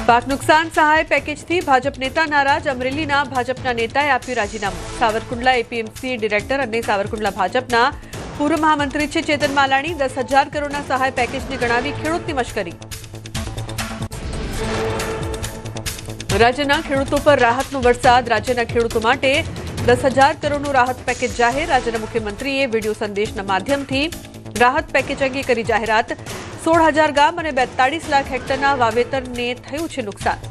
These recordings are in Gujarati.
પાક નુકસાન સહાય પેકેજથી ભાજપ નેતા નારાજ. અમરેલીના ભાજપના નેતાએ આપ્યું રાજીનામું. સાવરકુંડલા એપીએમસી ડિરેક્ટર અને સાવરકુંડલા ભાજપના પૂર્વ મહામંત્રી છે ચેતન માલાણી 10,000 કરોડના સહાય પેકેજને ગણાવી ખેડૂતની મશ્કરી. રાજ્યના ખેડૂતો પર રાહતનો વરસાદ. રાજ્યના ખેડૂતો માટે 10,000 કરોડનું રાહત પેકેજ જાહેર. રાજ્યના મુખ્યમંત્રીએ વિડીયો સંદેશના માધ્યમથી રાહત પેકેજ અંગે કરી જાહેરાત. 16,000 ગામ અને 42 લાખ હેક્ટરના વાવેતરને થયું છે નુકસાન.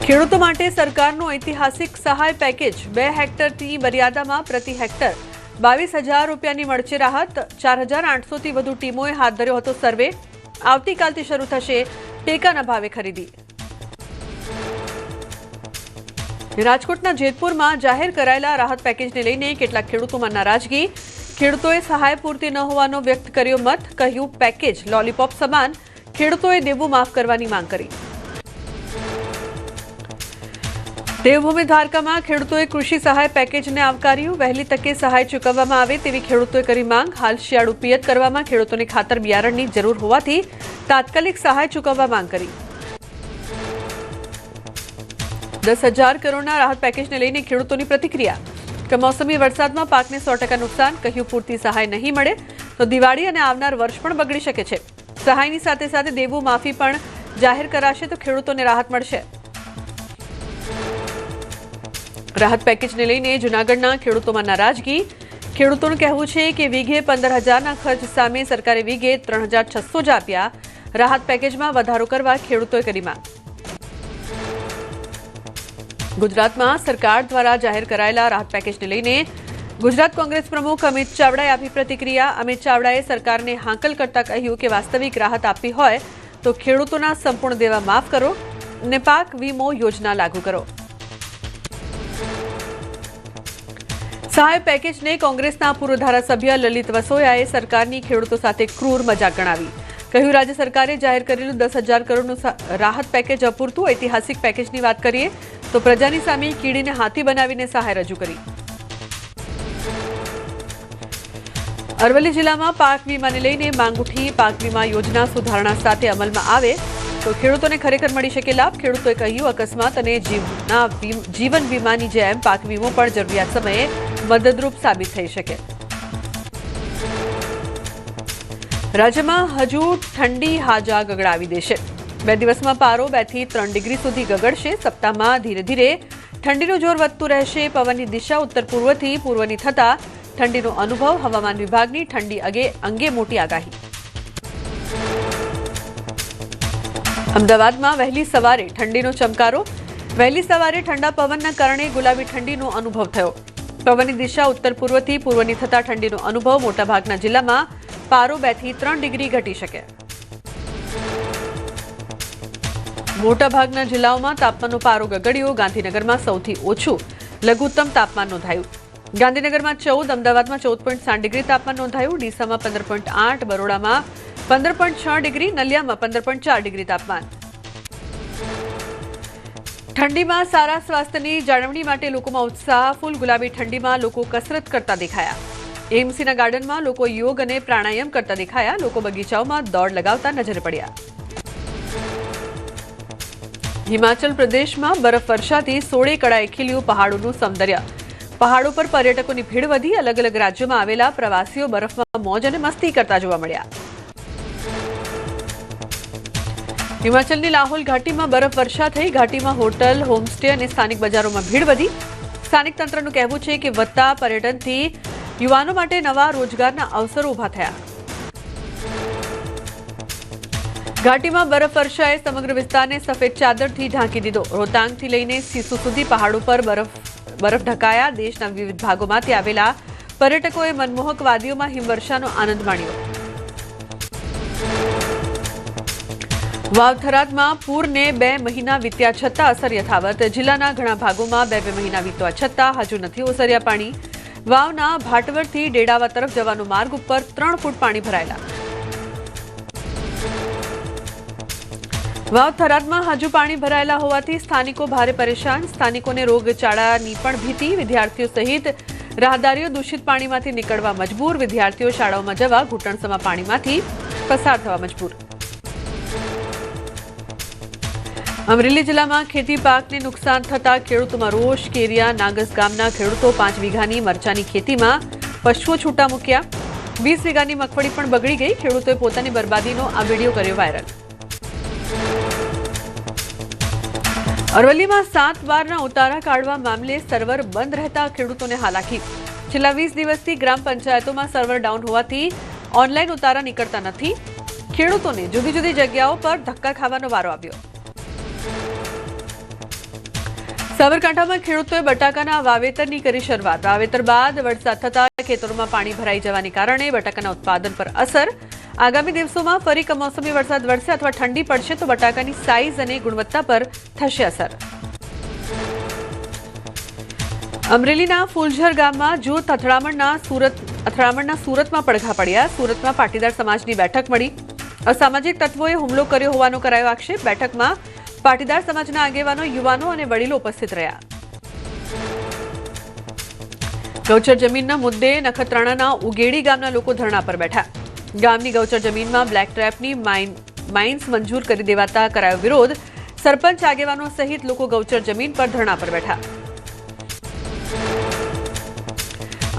ખેડૂતો માટે સરકારનું ઐતિહાસિક સહાય પેકેજ. 2 હેક્ટરની મર્યાદામાં પ્રતિ હેક્ટર 22,000 રૂપિયાની મળશે રાહત. 4,800થી વધુ ટીમોએ હાથ ધર્યો હતો સર્વે. આવતીકાલથી શરૂ થશે ટેકાના ભાવે ખરીદી. રાજકોટના જેતપુરમાં જાહેર કરાયેલા રાહત પેકેજને લઈને કેટલાક ખેડૂતોમાં નારાજગી. ખેડૂતોએ સહાય પૂરતી ન હોવાનો વ્યક્ત કર્યો મત. કહ્યું પેકેજ લોલીપોપ સમાન. ખેડૂતોએ દેવું માફ કરવાની માંગ કરી. દેવભૂમિ દ્વારકામાં ખેડૂતોએ કૃષિ સહાય પેકેજને આવકાર્યું. વહેલી તકે સહાય ચૂકવવામાં આવે તેવી ખેડૂતોએ કરી માંગ. હાલ શિયાળુ પિયત કરવામાં ખેડૂતોને ખાતર બિયારણની જરૂર હોવાથી તાત્કાલિક સહાય ચૂકવવા માંગ કરી. 10,000 કરોડના રાહત પેકેજને લઈને ખેડૂતોની પ્રતિક્રિયા. કમોસમી વરસાદમાં પાકને 100% નુકસાન. કહ્યું પૂરતી સહાય નહીં મળે તો દિવાળી અને આવનાર વર્ષ પણ બગડી શકે છે. સહાયની સાથે સાથે દેવું માફી પણ જાહેર કરાશે તો ખેડૂતોને રાહત મળશે. રાહત પેકેજને લઈને જૂનાગઢના ખેડૂતોમાં નારાજગી. ખેડૂતોનું કહેવું છે કે વીઘે 15,000ના ખર્ચ સામે સરકારે વીઘે 3,600 જ આપ્યા. રાહત પેકેજમાં વધારો કરવા ખેડૂતોએ કરી માંગ. ગુજરાતમાં સરકાર દ્વારા જાહેર કરાયેલા રાહત પેકેજને લઈને ગુજરાત કોંગ્રેસ પ્રમુખ અમિત ચાવડાએ આપી પ્રતિક્રિયા. અમિત ચાવડાએ સરકારને હાંકલ કરતા કહ્યું કે વાસ્તવિક રાહત આપવી હોય તો ખેડૂતોના સંપૂર્ણ દેવા માફ કરો અને પાક વીમો યોજના લાગુ કરો. સહાય પેકેજને કોંગ્રેસના પૂર્વ ધારાસભ્ય લલિત વસોયાએ સરકારની ખેડૂતો સાથે ક્રૂર મજાક ગણાવી. કહ્યું રાજ્ય સરકારે જાહેર કરેલું 10,000 કરોડનું રાહત પેકેજ અપૂરતું. ઐતિહાસિક પેકેજની વાત કરીએ તો પ્રજાની સામે કીડીને હાથી બનાવીને સહાય રજૂ કરી. અરવલ્લી જિલ્લામાં પાક વીમાને લઈને માંગ ઉઠી. પાક વીમા યોજના સુધારણા સાથે અમલમાં આવે તો ખેડૂતોને ખરેખર મળી શકે લાભ. ખેડૂતોએ કહ્યું અકસ્માત અને જીવન વીમાની જેમ પાક વીમો પણ જરૂરિયાત સમયે મદદરૂપ સાબિત થઈ શકે. રાજ્યમાં હજુ ઠંડી હાજા ગગડાવી દેશે. 2 દિવસમાં પારો 2 થી 3 ડિગ્રી સુધી ગગડશે. સપ્તાહમાં ધીરે ધીરે ઠંડીનું જોર વધતું રહેશે. પવનની દિશા ઉત્તર પૂર્વથી પૂર્વની થતા ઠંડીનો અનુભવ. હવામાન વિભાગની ઠંડી અંગે મોટી આગાહી. અમદાવાદમાં વહેલી સવારે ઠંડીનો ચમકારો. વહેલી સવારે ઠંડા પવનના કારણે ગુલાબી ઠંડીનો અનુભવ થયો. પવનની દિશા ઉત્તર પૂર્વથી પૂર્વની થતા ઠંડીનો અનુભવ. મોટાભાગના જિલ્લામાં પારો 2 થી 3 ડિગ્રી ઘટી શકે. મોટાભાગના જિલ્લાઓમાં તાપમાનનો પારો ગગડ્યો. ગાંધીનગરમાં સૌથી ઓછું લઘુત્તમ તાપમાન નોંધાયું. ગાંધીનગરમાં 14, અમદાવાદમાં 14.7 ડિગ્રી તાપમાન નોંધાયું. ડીસામાં 15.8, બરોડામાં 15.6 ડિગ્રી, નલિયામાં 15.4 ડિગ્રી તાપમાન. ઠંડીમાં સારા સ્વાસ્થ્યની જાળવણી માટે લોકોમાં ઉત્સાહ. ફૂલ ગુલાબી ઠંડીમાં લોકો કસરત કરતા દેખાયા. એએમસીના ગાર્ડનમાં લોકો યોગ અને પ્રાણાયામ કરતા દેખાયા. લોકો બગીચાઓમાં દોડ લગાવતા નજરે પડ્યા. હિમાચલ પ્રદેશમાં બરફવર્ષાથી 16 કળાએ ખીલ્યું પહાડોનું સૌંદર્ય. પહાડો પર પર્યટકોની ભીડ વધી. અલગ અલગ રાજ્યોમાં આવેલા પ્રવાસીઓ બરફમાં મોજ અને મસ્તી કરતા જોવા મળ્યા. હિમાચલની લાહોલ ઘાટીમાં બરફવર્ષા થઈ. ઘાટીમાં હોટલ, હોમસ્ટે અને સ્થાનિક બજારોમાં ભીડ વધી. સ્થાનિક તંત્રનું કહેવું છે કે વધતા પર્યટનથી યુવાનો માટે નવા રોજગારના અવસરો ઊભા થયા. ઘાટીમાં બરફવર્ષાએ સમગ્ર વિસ્તારને સફેદ ચાદરથી ઢાંકી દીધો. રોહતાંગથી લઈને સિસુ સુધી પહાડો પર બરફ ઢકાયા. દેશના વિવિધ ભાગોમાંથી આવેલા પર્યટકોએ મનમોહક વાદીઓમાં હિમવર્ષાનો આનંદ માણ્યો. વાવ-થરાદમાં પૂરને 2 મહિના વીત્યા છતાં અસર યથાવત. જિલ્લાના ઘણા ભાગોમાં 2 મહિના વીતવા છતાં હજુ નથી ઓસર્યા પાણી. વાવના ભાટવરથી ડેડાવા તરફ જવાનો માર્ગ ઉપર 3 ફૂટ પાણી ભરાયેલા. વાવ-થરાદમાં હજુ પાણી ભરાયેલા હોવાથી સ્થાનિકો ભારે પરેશાન. સ્થાનિકોને રોગચાળાની પણ ભીતિ. વિદ્યાર્થીઓ સહિત રાહદારીઓ દૂષિત પાણીમાંથી નીકળવા મજબૂર. વિદ્યાર્થીઓ શાળાઓમાં જવા ઘૂંટણસમા પાણીમાંથી પસાર થવા મજબૂર. અમરેલી જિલ્લામાં ખેતી પાકને નુકસાન થતા ખેડૂતોમાં રોષ. કેરિયા નાગસ ગામના ખેડૂતો 5 વીઘાની મરચાની ખેતીમાં પશુઓ છૂટા મૂક્યા. 20 વીઘાની મગફળી પણ બગડી ગઈ. ખેડૂતોએ પોતાની બરબાદીનો આ વિડીયો કર્યો વાયરલ. અરવલ્લીમાં 7 બારના ઉતારા કાઢવા મામલે સર્વર બંધ રહેતા ખેડૂતોને હાલાકી. છેલ્લા 20 દિવસથી ગ્રામ પંચાયતોમાં સર્વર ડાઉન હોવાથી ઓનલાઈન ઉતારા નીકળતા નથી. ખેડૂતોને જુદી જુદી જગ્યાઓ પર ધક્કા ખાવાનો વારો આવ્યો. સાબરકાંઠામાં ખેડૂતોએ બટાકાના વાવેતરની કરી શરૂઆત. વાવેતર બાદ વરસાદ થતા ખેતરોમાં પાણી ભરાઈ જવાને કારણે બટાકાના ઉત્પાદન પર અસર. આગામી દિવસોમાં ફરી કમોસમી વરસાદ વરસે અથવા ઠંડી પડશે તો બટાકાની સાઇઝ અને ગુણવત્તા પર થશે અસર. અમરેલીના ફૂલઝર ગામમાં જૂથ અથડામણના સુરતમાં પડઘા પડ્યા. સુરતમાં પાટીદાર સમાજની બેઠક મળી. અસામાજિક તત્વોએ હુમલો કર્યો હોવાનો કરાયો આક્ષેપ. બેઠકમાં પાટીદાર સમાજના આગેવાનો, યુવાનો અને વડીલો ઉપસ્થિત રહ્યા. ગૌચર જમીનના મુદ્દે નખત્રાણાના ઉગેડી ગામના લોકો ધરણા પર બેઠા. ગામની ગૌચર જમીનમાં બ્લેક ટ્રેપની માઇન્સ મંજૂર કરી દેવાતા કરાયો વિરોધ. સરપંચ, આગેવાનો સહિત લોકો ગૌચર જમીન પર ધરણા પર બેઠા.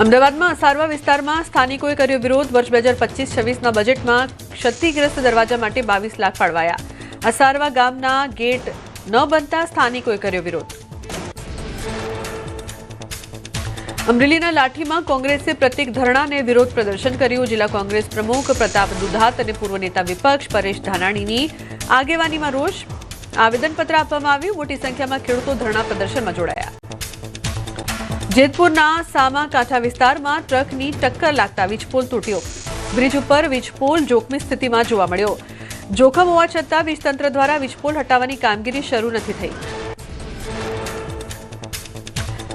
અમદાવાદમાં અસારવા વિસ્તારમાં સ્થાનિકોએ કર્યો વિરોધ. વર્ષ 2025-26ના બજેટમાં ક્ષતિગ્રસ્ત દરવાજા માટે 22 લાખ ફાળવાયા. અસારવા ગામના ગેટ ન બનતા સ્થાનિકોએ કર્યો વિરોધ. અમરેલીના લાઠીમાં કોંગ્રેસે પ્રતિક ધરણા અને વિરોધ પ્રદર્શન કર્યું. જિલ્લા કોંગ્રેસ પ્રમુખ પ્રતાપ દુધાત અને પૂર્વ નેતા વિપક્ષ પરેશ ધાનાણીની આગેવાનીમાં રોષ. આવેદનપત્ર આપવામાં આવ્યું. મોટી સંખ્યામાં ખેડૂતો ધરણા પ્રદર્શનમાં જોડાયા. જેતપુરના સામા કાંઠા વિસ્તારમાં ટ્રકની ટક્કર લાગતા વીજપોલ તૂટ્યો. બ્રિજ ઉપર વીજપોલ જોખમી સ્થિતિમાં જોવા મળ્યો. જોખમ હોવા છતાં વીજતંત્ર દ્વારા વીજપોલ હટાવવાની કામગીરી શરૂ નથી થઈ.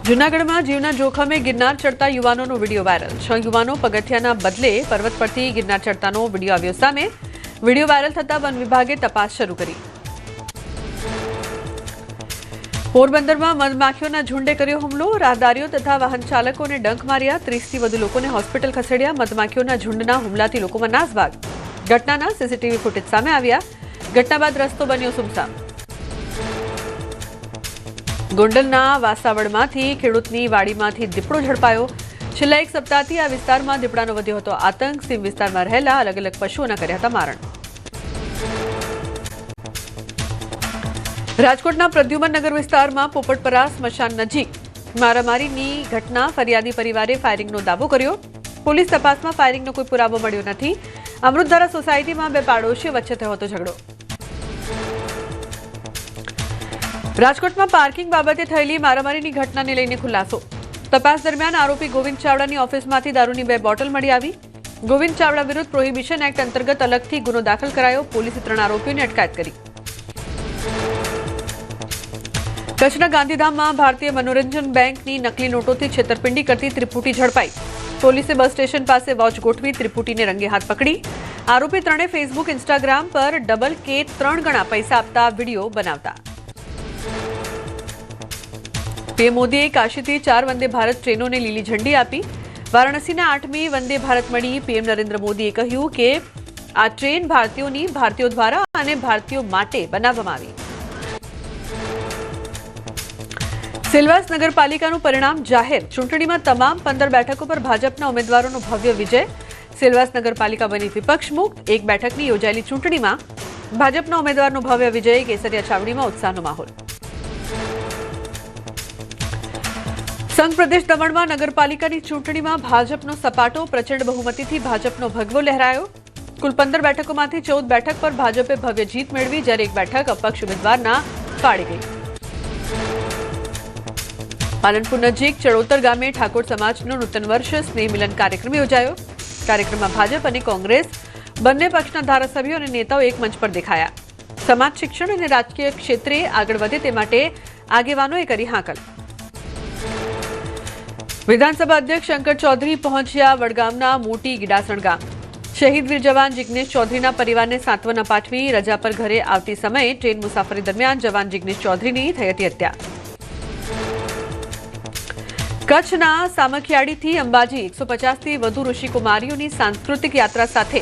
જૂનાગઢમાં જીવના જોખમે ગિરનાર ચડતા યુવાનોનો વિડીયો વાયરલ. 6 યુવાનો પગથિયાના બદલે પર્વત પરથી ગિરનાર ચડતાનો વિડીયો આવ્યો સામે. વિડીયો વાયરલ થતા વન વિભાગે તપાસ શરૂ કરી. પોરબંદરમાં મધમાખીઓના ઝુંડે કર્યો હુમલો. રાહદારીઓ તથા વાહન ચાલકોને ડંખ માર્યા. 30થી વધુ લોકોને હોસ્પિટલ ખસેડ્યા. મધમાખીઓના ઝુંડના હુમલાથી લોકોમાં નાસભાગ. ઘટનાના સીસીટીવી ફૂટેજ સામે આવ્યા. ઘટના બાદ રસ્તો બન્યો સુમસામ. ગોંડલના વાસાવડમાંથી ખેડૂતની વાડીમાંથી દીપડો ઝડપાયો. છેલ્લા 1 સપ્તાહથી આ વિસ્તારમાં દીપડાનો વધ્યો હતો આતંક. સીમ વિસ્તારમાં રહેલા અલગ અલગ પશુઓના કર્યા હતા મારણ. રાજકોટના પ્રદ્યુમન નગર વિસ્તારમાં પોપટપરા સ્મશાન નજીક મારામારીની ઘટના. ફરિયાદી પરિવારે ફાયરિંગનો દાવો કર્યો. પોલીસ તપાસમાં ફાયરિંગનો કોઈ પુરાવો મળ્યો નથી. અમૃતધારા સોસાયટીમાં 2 પાડોશીઓ વચ્ચે થયો હતો ઝઘડો. રાજકોટમાં પાર્કિંગ બાબતે થયેલી મારામારીની ઘટનાને લઈને ખુલાસો. તપાસ દરમિયાન આરોપી ગોવિંદ ચાવડાની ઓફિસમાંથી દારૂની 2 બોટલ મળી આવી. ગોવિંદ ચાવડા વિરુદ્ધ પ્રોહિબિશન એક્ટ અંતર્ગત અલગથી ગુનો દાખલ કરાયો. પોલીસે 3 આરોપીઓની અટકાયત કરી. કચ્છના ગાંધીધામમાં ભારતીય મનોરંજન બેંકની નકલી નોટોથી છેતરપિંડી કરતી ત્રિપુટી ઝડપાઈ. પોલીસે બસ સ્ટેશન પાસે વોચ ગોઠવી ત્રિપુટીને રંગે હાથ પકડી. આરોપી 3 ફેસબુક, ઇન્સ્ટાગ્રામ પર ડબલ કે 3 ગણા પૈસા આપતા વિડીયો બનાવતા. પીએમ મોદીએ કાશીથી 4 વંદે ભારત ટ્રેનોને લીલી ઝંડી આપી. વારાણસીના 8મી વંદે ભારત મળી. પીએમ નરેન્દ્ર મોદીએ કહ્યું કે આ ટ્રેન ભારતીયો દ્વારા અને ભારતીયો માટે બનાવવામાં આવી. સિલવાસ નગરપાલિકાનું પરિણામ જાહેર. ચૂંટણીમાં તમામ 15 બેઠકો પર ભાજપના ઉમેદવારોનો ભવ્ય વિજય. સિલવાસ નગરપાલિકા બની વિપક્ષ મુક્ત. 1 બેઠકની યોજાયેલી ચૂંટણીમાં ભાજપના ઉમેદવારનો ભવ્ય વિજય. કેસરિયા છાવણીમાં ઉત્સાહનો માહોલ. સંઘ પ્રદેશ દમણમાં નગરપાલિકાની ચૂંટણીમાં ભાજપનો સપાટો. પ્રચંડ બહુમતીથી ભાજપનો ભગવો લહેરાયો. કુલ 15 બેઠકોમાંથી 14 બેઠક પર ભાજપે ભવ્ય જીત મેળવી, જ્યારે 1 બેઠક અપક્ષ ઉમેદવારના ફાળે ગઈ. પાલનપુર નજીક ચડોતર ગામે ઠાકોર સમાજનો નૂતન વર્ષ સ્નેહ મિલન કાર્યક્રમ યોજાયો. કાર્યક્રમમાં ભાજપ અને કોંગ્રેસ બંને પક્ષના ધારાસભ્યો અને નેતાઓ એક મંચ પર દેખાયા. સમાજ, શિક્ષણ અને રાજકીય ક્ષેત્રે આગળ વધે તે માટે આગેવાનોએ કરી હાકલ. વિધાનસભા અધ્યક્ષ શંકર ચૌધરી પહોંચ્યા વડગામના મોટી ગીડાસણ ગામ. શહીદ વીર જવાન જિગ્નેશ ચૌધરીના પરિવારને સાંત્વના પાઠવી. રજા પર ઘરે આવતી સમયે ટ્રેન મુસાફરી દરમિયાન જવાન જિગ્નેશ ચૌધરીની થઈ હતી હત્યા. કચ્છના સામખિયાળીથી અંબાજી 150થી વધુ ઋષિકુમારીઓની સાંસ્કૃતિક યાત્રા સાથે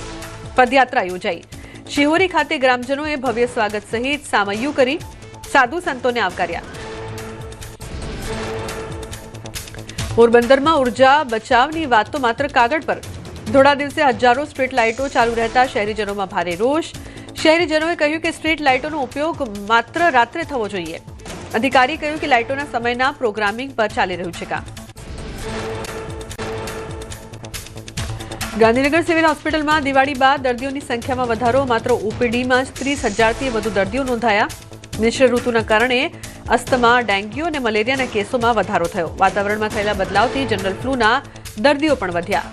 પદયાત્રા યોજાઈ. શિહોરી ખાતે ગ્રામજનોએ ભવ્ય સ્વાગત સહિત સામૈયું કરી. સાધુ સંતોને આવકાર્યા. પોરબંદરમાં ઉર્જા બચાવની વાત તો માત્ર કાગળ પર. થોડા દિવસે હજારો સ્ટ્રીટ લાઇટો ચાલુ રહેતા શહેરીજનોમાં ભારે રોષ. શહેરીજનોએ કહ્યું કે સ્ટ્રીટ લાઇટોનો ઉપયોગ માત્ર રાત્રે થવો જોઈએ. અધિકારીએ કહ્યું કે લાઇટોના સમયના પ્રોગ્રામિંગ પર ચાલી રહ્યું છે કામ. ગાંધીનગર સિવિલ હોસ્પિટલમાં દિવાળી બાદ દર્દીઓની સંખ્યામાં વધારો. માત્ર ઓપીડીમાં જ 30,000થી વધુ દર્દીઓ નોંધાયા. મિશ્ર ઋતુના કારણે અસ્થમા, ડેન્ગ્યુ અને મલેરિયાના કેસોમાં વધારો થયો. વાતાવરણમાં થયેલા બદલાવથી જનરલ ફ્લૂના દર્દીઓ પણ વધ્યા.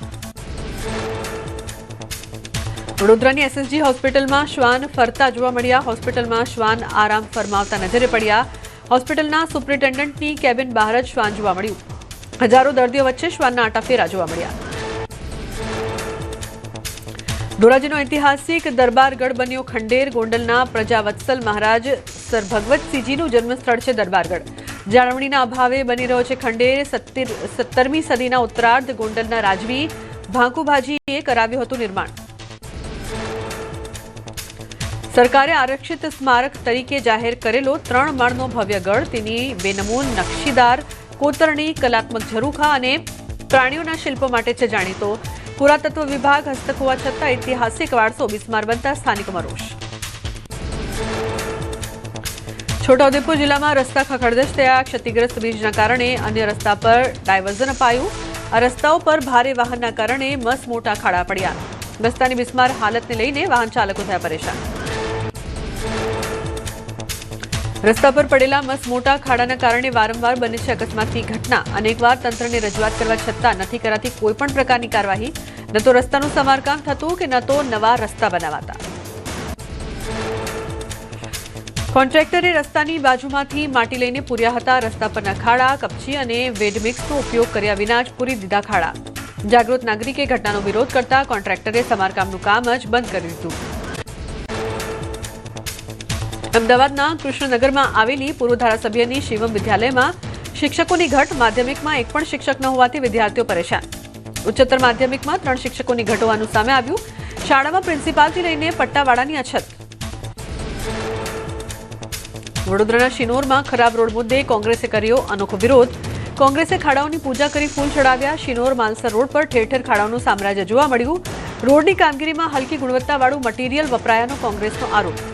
વડોદરાની એસએસજી હોસ્પિટલમાં શ્વાન ફરતા જોવા મળ્યા. હોસ્પિટલમાં શ્વાન આરામ ફરમાવતા નજરે પડ્યા. હોસ્પિટલના સુપ્રિન્ટેન્ડન્ટની કેબિન બહાર જ શ્વાન જોવા મળ્યું. હજારો દર્દીઓ વચ્ચે શ્વાનના આટાફેરા જોવા મળ્યા. ધોરાજીનો ઐતિહાસિક દરબારગઢ બન્યો ખંડેર. ગોંડલના પ્રજાવત્સલ મહારાજ સર ભગવતસિંહજીનું જન્મસ્થળ છે દરબારગઢ. જાળવણીના અભાવે બની રહ્યો છે ખંડેર. 17મી સદીના ઉત્તરાર્ધ ગોંડલના રાજવી ભાંકુભાજીએ કરાવ્યું હતું નિર્માણ. સરકારે આરક્ષિત સ્મારક તરીકે જાહેર કરેલો 3 માળનો ભવ્ય ગઢ. તેની બેનમૂન નકશીદાર કોતરણી, કલાત્મક ઝરૂખા અને પ્રાણીઓના શિલ્પો માટે છે જાણીતો. પુરાતત્વ વિભાગ હસ્તક હોવા છતાં ઐતિહાસિક વારસો બિસ્માર બનતા સ્થાનિકોમાં રોષ. છોટાઉદેપુર જિલ્લામાં રસ્તા ખખડધજ થયા. ક્ષતિગ્રસ્ત બ્રિજના કારણે અન્ય રસ્તા પર ડાયવર્ઝન અપાયું. આ રસ્તાઓ પર ભારે વાહનના કારણે મસ મોટા ખાડા પડ્યા. રસ્તાની બિસ્માર હાલતને લઈને વાહન ચાલકો થયા પરેશાન. રસ્તા પર પડેલા મસ મોટા ખાડાના કારણે વારંવાર બને છે અકસ્માતની ઘટના. અનેકવાર તંત્રને રજૂઆત કરવા છતાં નથી કરાતી કોઈપણ પ્રકારની કાર્યવાહી. ન તો રસ્તાનું સમારકામ થતું કે ન તો નવા રસ્તા બનાવાતા. કોન્ટ્રાક્ટરે રસ્તાની બાજુમાંથી માટી લઈને પૂર્યા હતા. રસ્તા પરના ખાડા, કપચી અને વેડમિક્સનો ઉપયોગ કર્યા વિના જ પૂરી દીધા ખાડા. જાગૃત નાગરિકે ઘટનાનો વિરોધ કરતા કોન્ટ્રાક્ટરે સમારકામનું કામ જ બંધ કરી દીધું. અમદાવાદના કૃષ્ણનગરમાં આવેલી પૂર્વ ધારાસભ્યની શિવમ વિદ્યાલયમાં શિક્ષકોની ઘટ. માધ્યમિકમાં એક પણ શિક્ષક ન હોવાથી વિદ્યાર્થીઓ પરેશાન. ઉચ્ચતર માધ્યમિકમાં 3 શિક્ષકોની ઘટ હોવાનું સામે આવ્યું. શાળામાં પ્રિન્સિપાલથી લઈને પટ્ટાવાળાની અછત. વડોદરાના શિનોરમાં ખરાબ રોડ મુદ્દે કોંગ્રેસે કર્યો અનોખો વિરોધ. કોંગ્રેસે ખાડાઓની પૂજા કરી ફૂલ ચડાવ્યા. શિનોર માલસર રોડ પર ઠેર ઠેર ખાડાઓનું સામ્રાજ્ય જોવા મળ્યું. રોડની કામગીરીમાં હલકી ગુણવત્તાવાળું મટીરીયલ વપરાયાનો કોંગ્રેસનો આરોપ.